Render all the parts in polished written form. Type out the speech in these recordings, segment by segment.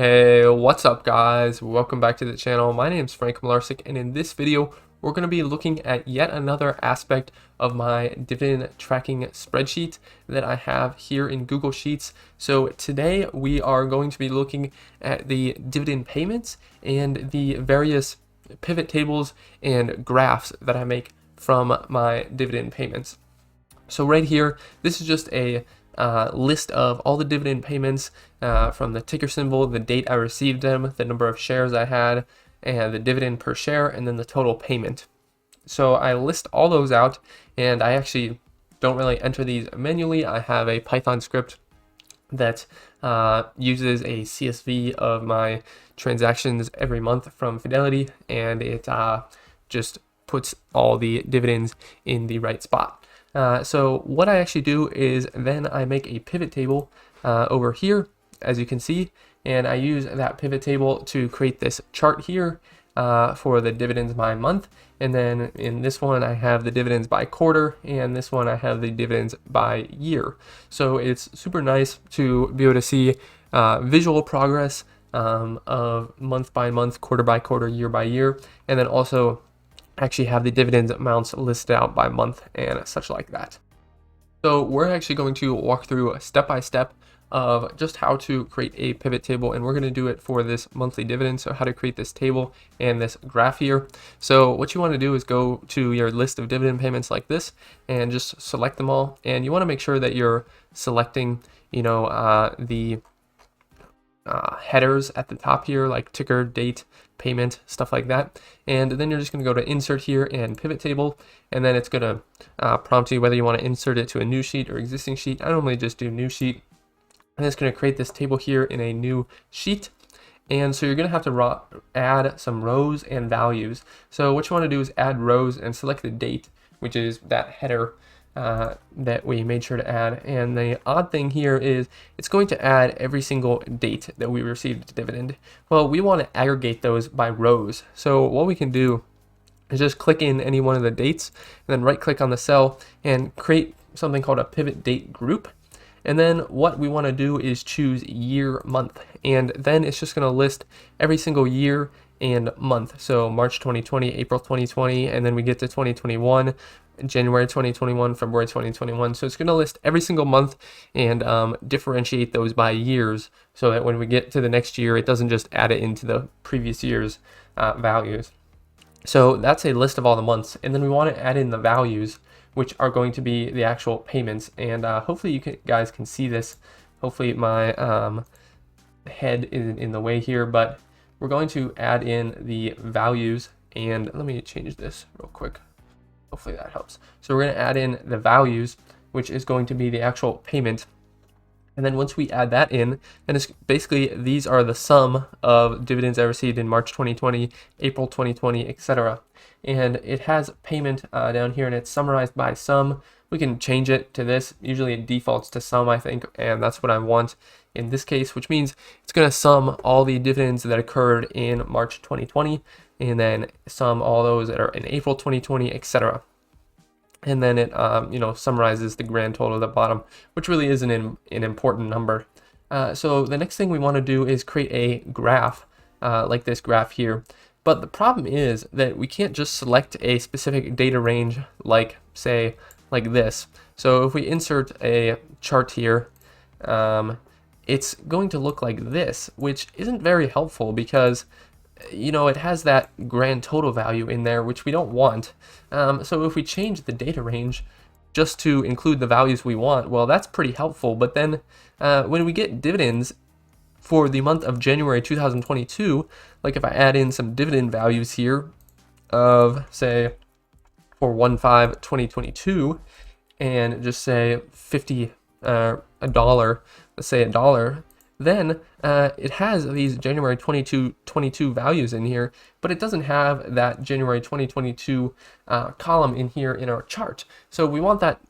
Hey, what's up guys? Welcome back to the channel. My name is Frank Mularcik, and in this video we're going to be looking at yet another aspect of my dividend tracking spreadsheet that I have here in Google Sheets. So today we are going to be looking at the dividend payments and the various pivot tables and graphs that I make from my dividend payments. So right here, this is just a list of all the dividend payments from the ticker symbol, the date I received them, the number of shares I had, and the dividend per share, and then the total payment. So I list all those out, and I actually don't really enter these manually. I have a Python script that uses a CSV of my transactions every month from Fidelity, and it just puts all the dividends in the right spot. So what I actually do is then I make a pivot table over here, as you can see, and I use that pivot table to create this chart here for the dividends by month. And then in this one, I have the dividends by quarter, and this one I have the dividends by year. So it's super nice to be able to see visual progress of month by month, quarter by quarter, year by year, and then also actually have the dividend amounts listed out by month and such like that. So we're actually going to walk through step by step of just how to create a pivot table, and we're going to do it for this monthly dividend. So how to create this table and this graph here. So what you want to do is go to your list of dividend payments like this and just select them all, and you want to make sure that you're selecting the headers at the top here, like ticker, date, payment, stuff like that. And then you're just going to go to insert here and pivot table, and then it's going to prompt you whether you want to insert it to a new sheet or existing sheet. I normally just do new sheet, and it's going to create this table here in a new sheet. And so you're going to have to add some rows and values. So what you want to do is add rows and select the date, which is that header that we made sure to add. And the odd thing here is it's going to add every single date that we received the dividend. Well, we want to aggregate those by rows. So what we can do is just click in any one of the dates and then right click on the cell and create something called a pivot date group. And then what we want to do is choose year month, and then it's just going to list every single year and month. So March 2020, April 2020, and then we get to 2021, January 2021, February 2021. So it's going to list every single month and differentiate those by years, so that when we get to the next year, it doesn't just add it into the previous year's values. So that's a list of all the months, and then we want to add in the values, which are going to be the actual payments. And hopefully you guys can see this. Hopefully my head isn't in the way here, but we're going to add in the values, and let me change this real quick. Hopefully that helps. So we're going to add in the values, which is going to be the actual payment. And then once we add that in, and it's basically these are the sum of dividends I received in March 2020, April 2020, etc. And it has payment down here, and it's summarized by sum. We can change it to this. Usually it defaults to sum, I think, and that's what I want in this case, which means it's going to sum all the dividends that occurred in March 2020, and then sum all those that are in April 2020, etc. And then it summarizes the grand total at the bottom, which really isn't an important number. So the next thing we want to do is create a graph like this graph here. But the problem is that we can't just select a specific data range like, say, like this. So if we insert a chart here, it's going to look like this, which isn't very helpful because it has that grand total value in there, which we don't want. So if we change the data range just to include the values we want, well, that's pretty helpful. But then when we get dividends for the month of January 2022, like if I add in some dividend values here of, say, for 1/5/2022, and just say $50, let's say $1, then it has these January 2022 values in here, but it doesn't have that January 2022 column in here in our chart. So we want that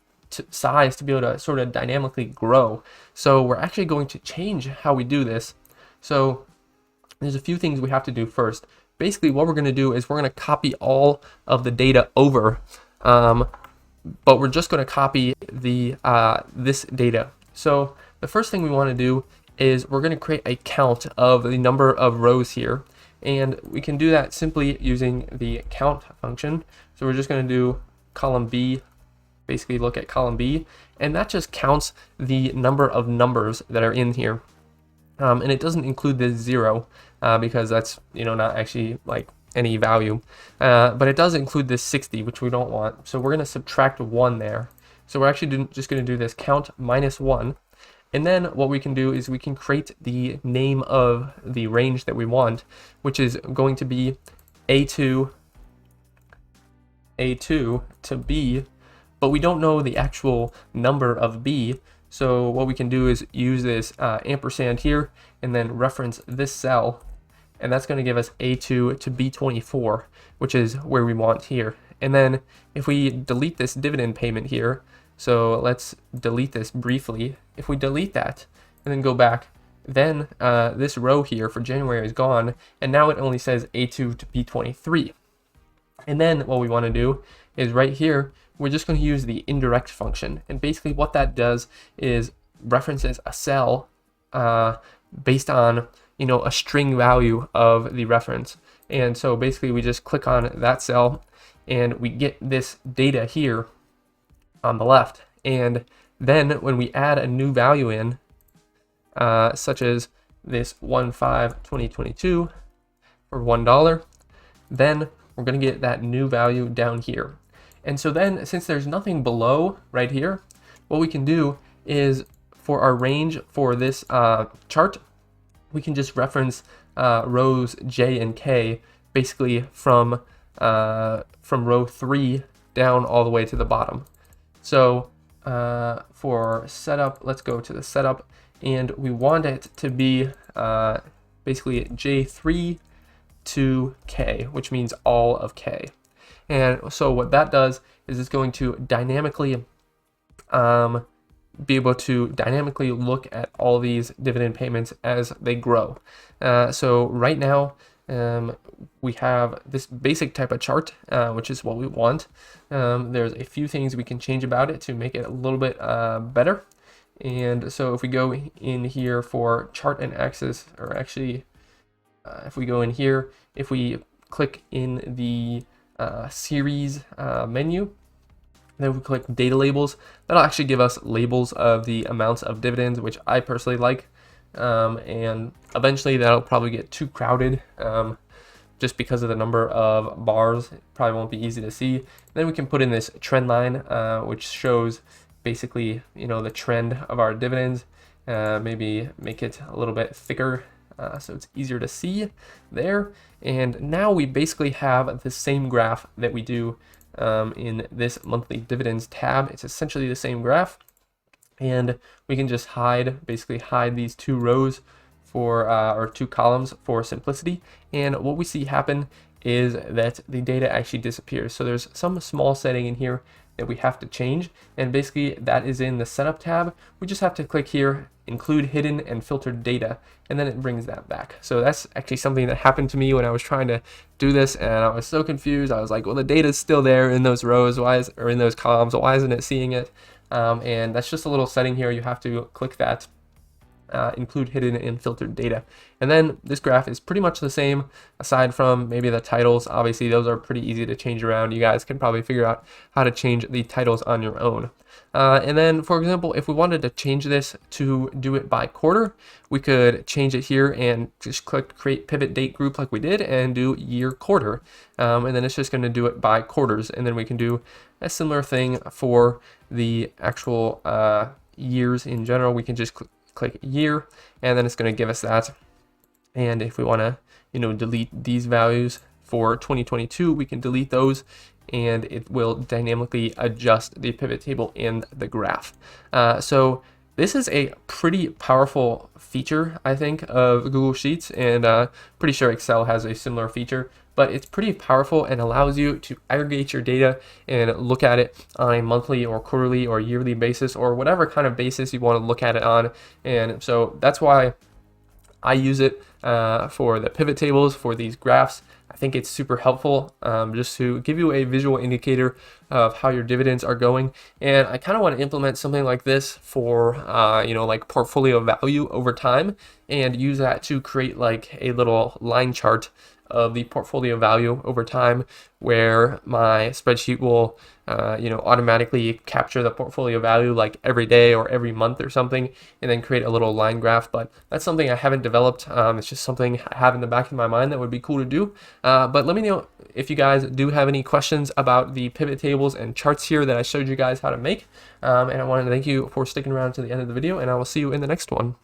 size to be able to sort of dynamically grow. So we're actually going to change how we do this. So there's a few things we have to do first. Basically what we're going to do is we're going to copy all of the data over, but we're just going to copy the this data. So the first thing we want to do is we're going to create a count of the number of rows here. And we can do that simply using the count function. So we're just going to do column B, basically look at column B, and that just counts the number of numbers that are in here. And it doesn't include this 0 because that's, not actually like any value. But it does include this 60, which we don't want. So we're going to subtract 1 there. So we're actually just going to do this count minus 1. And then what we can do is we can create the name of the range that we want, which is going to be A2 to B, but we don't know the actual number of B. So what we can do is use this ampersand here and then reference this cell, and that's going to give us A2 to B24, which is where we want here. And then if we delete this dividend payment here, so let's delete this briefly. If we delete that and then go back, then this row here for January is gone, and now it only says A2 to B23. And then what we want to do is right here, we're just going to use the indirect function. And basically what that does is references a cell based on, a string value of the reference. And so basically we just click on that cell and we get this data here on the left. And then when we add a new value in, such as this 1/5/2022 for $1, then we're going to get that new value down here. And so then, since there's nothing below right here, what we can do is for our range for this chart, we can just reference rows J and K basically from row 3 down all the way to the bottom. So for setup, let's go to the setup, and we want it to be basically J3 to K, which means all of K. And so what that does is it's going to dynamically be able to dynamically look at all these dividend payments as they grow. So right now we have this basic type of chart, which is what we want. There's a few things we can change about it to make it a little bit better. And so if we go in here for chart and axis, or actually if we go in here, if we click in the series menu, then we click data labels, that'll actually give us labels of the amounts of dividends, which I personally like. And eventually that'll probably get too crowded just because of the number of bars. It probably won't be easy to see. Then we can put in this trend line, which shows basically, the trend of our dividends. Maybe make it a little bit thicker so it's easier to see there. And now we basically have the same graph that we do in this monthly dividends tab. It's essentially the same graph, and we can just basically hide these 2 rows for or 2 columns for simplicity. And what we see happen is that the data actually disappears. So there's some small setting in here that we have to change, and basically that is in the setup tab. We just have to click here, include hidden and filtered data, and then it brings that back. So that's actually something that happened to me when I was trying to do this, and I was so confused. I was like, well, the data's still there in those rows, or in those columns, why isn't it seeing it? And that's just a little setting here. You have to click that, include hidden and filtered data. And then this graph is pretty much the same, aside from maybe the titles. Obviously, those are pretty easy to change around. You guys can probably figure out how to change the titles on your own. And then, for example, if we wanted to change this to do it by quarter, we could change it here and just click create pivot date group like we did and do year quarter. And then it's just going to do it by quarters. And then we can do a similar thing for the actual years in general. We can just click year, and then it's going to give us that. And if we want to, delete these values for 2022, we can delete those, and it will dynamically adjust the pivot table in the graph. So this is a pretty powerful feature, I think, of Google Sheets, and pretty sure Excel has a similar feature. But it's pretty powerful and allows you to aggregate your data and look at it on a monthly or quarterly or yearly basis, or whatever kind of basis you want to look at it on. And so that's why I use it for the pivot tables, for these graphs. I think it's super helpful just to give you a visual indicator of how your dividends are going. And I kind of want to implement something like this for, like portfolio value over time, and use that to create like a little line chart of the portfolio value over time, where my spreadsheet will automatically capture the portfolio value like every day or every month or something, and then create a little line graph. But that's something I haven't developed. It's just something I have in the back of my mind that would be cool to do. But let me know if you guys do have any questions about the pivot tables and charts here that I showed you guys how to make. And I want to thank you for sticking around to the end of the video, and I will see you in the next one.